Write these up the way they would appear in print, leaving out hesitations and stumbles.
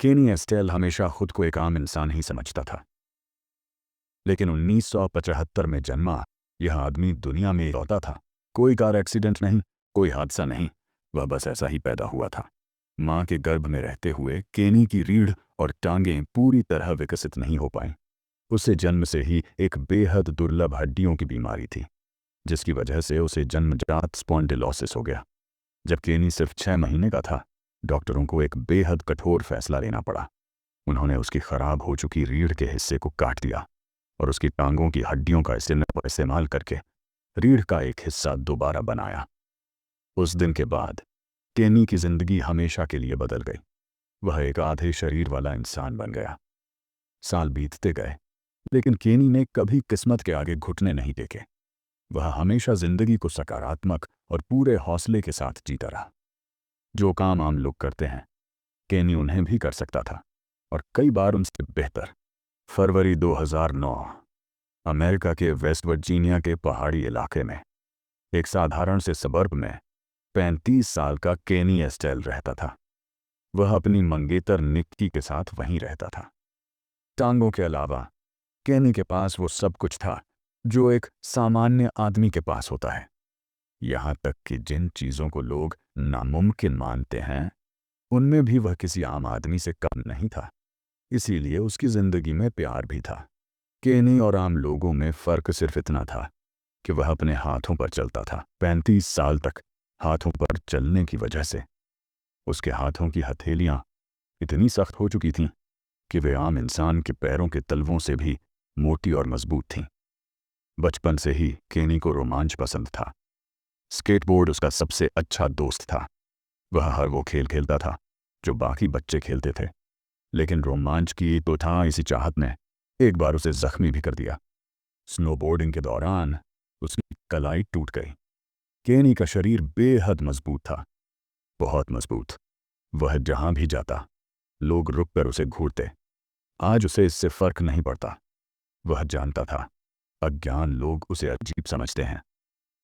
केनी एस्टेल हमेशा खुद को एक आम इंसान ही समझता था, लेकिन 1975 में जन्मा यह आदमी दुनिया में लौटा था। कोई कार एक्सीडेंट नहीं, कोई हादसा नहीं, वह बस ऐसा ही पैदा हुआ था। माँ के गर्भ में रहते हुए केनी की रीढ़ और टांगें पूरी तरह विकसित नहीं हो पाईं। उसे जन्म से ही एक बेहद दुर्लभ हड्डियों की बीमारी थी, जिसकी वजह से उसे जन्मजात स्पॉन्डिलोसिस हो गया। जब केनी सिर्फ 6 महीने का था, डॉक्टरों को एक बेहद कठोर फैसला लेना पड़ा। उन्होंने उसकी खराब हो चुकी रीढ़ के हिस्से को काट दिया और उसकी टांगों की हड्डियों का इस्तेमाल करके रीढ़ का एक हिस्सा दोबारा बनाया। उस दिन के बाद केनी की जिंदगी हमेशा के लिए बदल गई। वह एक आधे शरीर वाला इंसान बन गया। साल बीतते गए, लेकिन केनी ने कभी किस्मत के आगे घुटने नहीं टेके। वह हमेशा जिंदगी को सकारात्मक और पूरे हौसले के साथ जीता रहा। जो काम आम लोग करते हैं, केनी उन्हें भी कर सकता था, और कई बार उनसे बेहतर। फरवरी 2009, अमेरिका के वेस्ट वर्जीनिया के पहाड़ी इलाके में एक साधारण से सबर्ब में 35 साल का केनी एस्टेल रहता था। वह अपनी मंगेतर निक्की के साथ वहीं रहता था। टांगों के अलावा केनी के पास वो सब कुछ था जो एक सामान्य आदमी के पास होता है। यहाँ तक कि जिन चीज़ों को लोग नामुमकिन मानते हैं, उनमें भी वह किसी आम आदमी से कम नहीं था। इसीलिए उसकी ज़िंदगी में प्यार भी था। केनी और आम लोगों में फ़र्क सिर्फ इतना था कि वह अपने हाथों पर चलता था। 35 साल तक हाथों पर चलने की वजह से उसके हाथों की हथेलियां इतनी सख्त हो चुकी थीं कि वे आम इंसान के पैरों के तलवों से भी मोटी और मजबूत थीं। बचपन से ही केनी को रोमांच पसंद था। स्केटबोर्ड उसका सबसे अच्छा दोस्त था। वह हर वो खेल खेलता था जो बाकी बच्चे खेलते थे, लेकिन रोमांच की तो था इसी चाहत ने एक बार उसे जख्मी भी कर दिया। स्नोबोर्डिंग के दौरान उसकी कलाई टूट गई। केनी का शरीर बेहद मजबूत था, बहुत मजबूत। वह जहां भी जाता, लोग रुककर उसे घूरते। आज उसे इससे फर्क नहीं पड़ता। वह जानता था अज्ञान लोग उसे अजीब समझते हैं,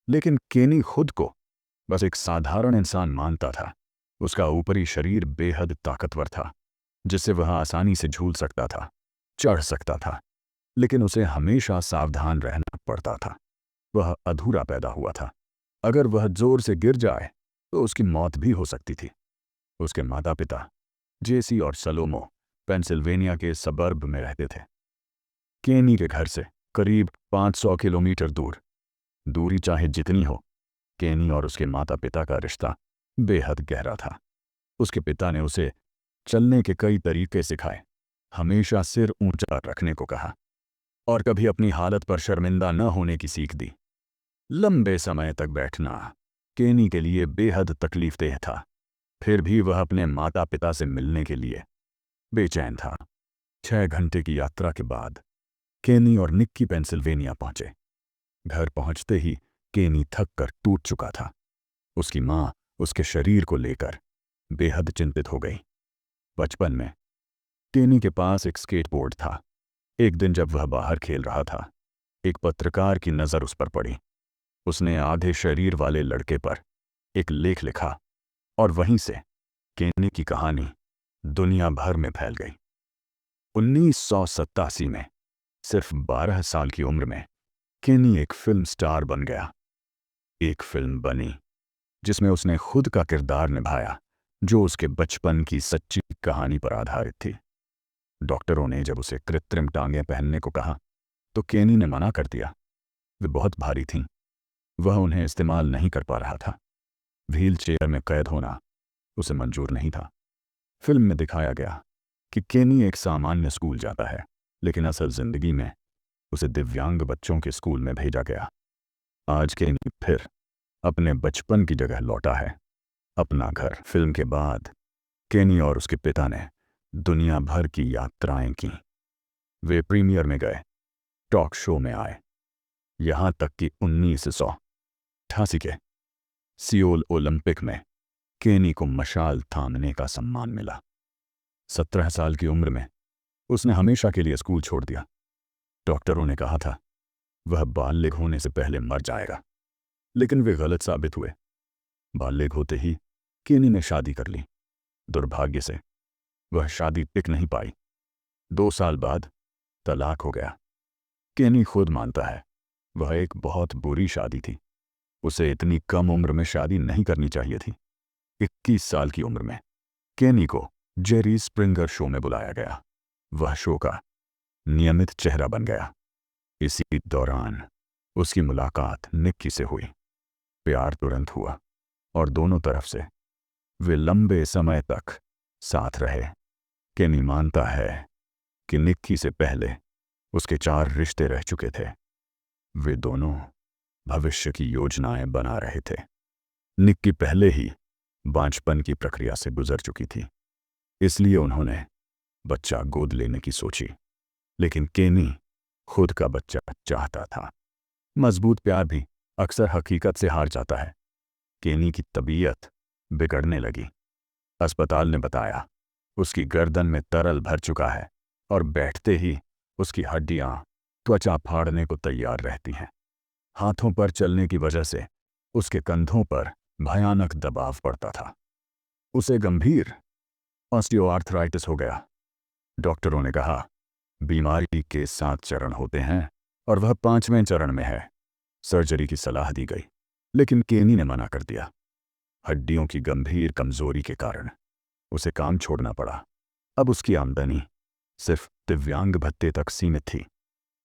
लेकिन केनी खुद को बस एक साधारण इंसान मानता था। उसका ऊपरी शरीर बेहद ताकतवर था, जिससे वह आसानी से झूल सकता था, चढ़ सकता था, लेकिन उसे हमेशा सावधान रहना पड़ता था। वह अधूरा पैदा हुआ था। अगर वह जोर से गिर जाए तो उसकी मौत भी हो सकती थी। उसके माता पिता जेसी और सलोमो पेंसिल्वेनिया के सबर्ब में रहते थे, केनी के घर से करीब 500 किलोमीटर दूर। दूरी चाहे जितनी हो, केनी और उसके माता पिता का रिश्ता बेहद गहरा था। उसके पिता ने उसे चलने के कई तरीके सिखाए, हमेशा सिर ऊंचा रखने को कहा, और कभी अपनी हालत पर शर्मिंदा न होने की सीख दी। लंबे समय तक बैठना केनी के लिए बेहद तकलीफदेह था, फिर भी वह अपने माता पिता से मिलने के लिए बेचैन था। 6 घंटे की यात्रा के बाद केनी और निक्की पेंसिल्वेनिया पहुंचे। घर पहुंचते ही केनी थक कर टूट चुका था। उसकी मां उसके शरीर को लेकर बेहद चिंतित हो गई। बचपन में केनी के पास एक स्केटबोर्ड था। एक दिन जब वह बाहर खेल रहा था, एक पत्रकार की नज़र उस पर पड़ी। उसने आधे शरीर वाले लड़के पर एक लेख लिखा, और वहीं से केनी की कहानी दुनिया भर में फैल गई। 1987 में सिर्फ 12 साल की उम्र में केनी एक फिल्म स्टार बन गया। एक फिल्म बनी जिसमें उसने खुद का किरदार निभाया, जो उसके बचपन की सच्ची कहानी पर आधारित थी। डॉक्टरों ने जब उसे कृत्रिम टांगें पहनने को कहा तो केनी ने मना कर दिया। वे बहुत भारी थीं, वह उन्हें इस्तेमाल नहीं कर पा रहा था। व्हील चेयर में कैद होना उसे मंजूर नहीं था। फिल्म में दिखाया गया कि केनी एक सामान्य स्कूल जाता है, लेकिन असल जिंदगी में उसे दिव्यांग बच्चों के स्कूल में भेजा गया। आज केनी फिर अपने बचपन की जगह लौटा है, अपना घर। फिल्म के बाद केनी और उसके पिता ने दुनिया भर की यात्राएं की। वे प्रीमियर में गए, टॉक शो में आए, यहां तक कि 1988 के सियोल ओलंपिक में केनी को मशाल थामने का सम्मान मिला। 17 साल की उम्र में उसने हमेशा के लिए स्कूल छोड़ दिया। डॉक्टरों ने कहा था वह बालिग होने से पहले मर जाएगा, लेकिन वे गलत साबित हुए। बालिग होते ही केनी ने शादी कर ली। दुर्भाग्य से वह शादी टिक नहीं पाई। 2 साल बाद तलाक हो गया। केनी खुद मानता है वह एक बहुत बुरी शादी थी। उसे इतनी कम उम्र में शादी नहीं करनी चाहिए थी। 21 साल की उम्र में केनी को जेरी स्प्रिंगर शो में बुलाया गया। वह शो का नियमित चेहरा बन गया। इसी दौरान उसकी मुलाकात निक्की से हुई। प्यार तुरंत हुआ और दोनों तरफ से वे लंबे समय तक साथ रहे। केनी मानता है कि निक्की से पहले उसके 4 रिश्ते रह चुके थे। वे दोनों भविष्य की योजनाएं बना रहे थे। निक्की पहले ही बांझपन की प्रक्रिया से गुजर चुकी थी, इसलिए उन्होंने बच्चा गोद लेने की सोची। लेकिन केनी खुद का बच्चा चाहता था। मजबूत प्यार भी अक्सर हकीकत से हार जाता है। केनी की तबीयत बिगड़ने लगी। अस्पताल ने बताया उसकी गर्दन में तरल भर चुका है और बैठते ही उसकी हड्डियां त्वचा फाड़ने को तैयार रहती हैं। हाथों पर चलने की वजह से उसके कंधों पर भयानक दबाव पड़ता था। उसे गंभीर ऑस्टियोआर्थराइटिस हो गया। डॉक्टरों ने कहा बीमारी के 7 चरण होते हैं और वह 5वें चरण में है। सर्जरी की सलाह दी गई, लेकिन केनी ने मना कर दिया। हड्डियों की गंभीर कमजोरी के कारण उसे काम छोड़ना पड़ा। अब उसकी आमदनी सिर्फ दिव्यांग भत्ते तक सीमित थी।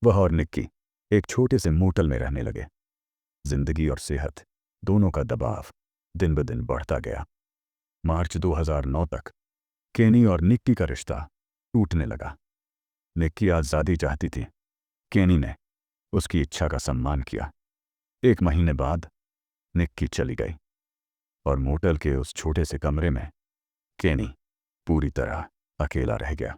वह और निक्की एक छोटे से मोटल में रहने लगे। जिंदगी और सेहत दोनों का दबाव दिन ब दिन बढ़ता गया। मार्च 2009 तक केनी और निक्की का रिश्ता टूटने लगा। निक्की आज़ादी चाहती थी। केनी ने उसकी इच्छा का सम्मान किया। 1 महीने बाद निक्की चली गई और मोटल के उस छोटे से कमरे में केनी पूरी तरह अकेला रह गया।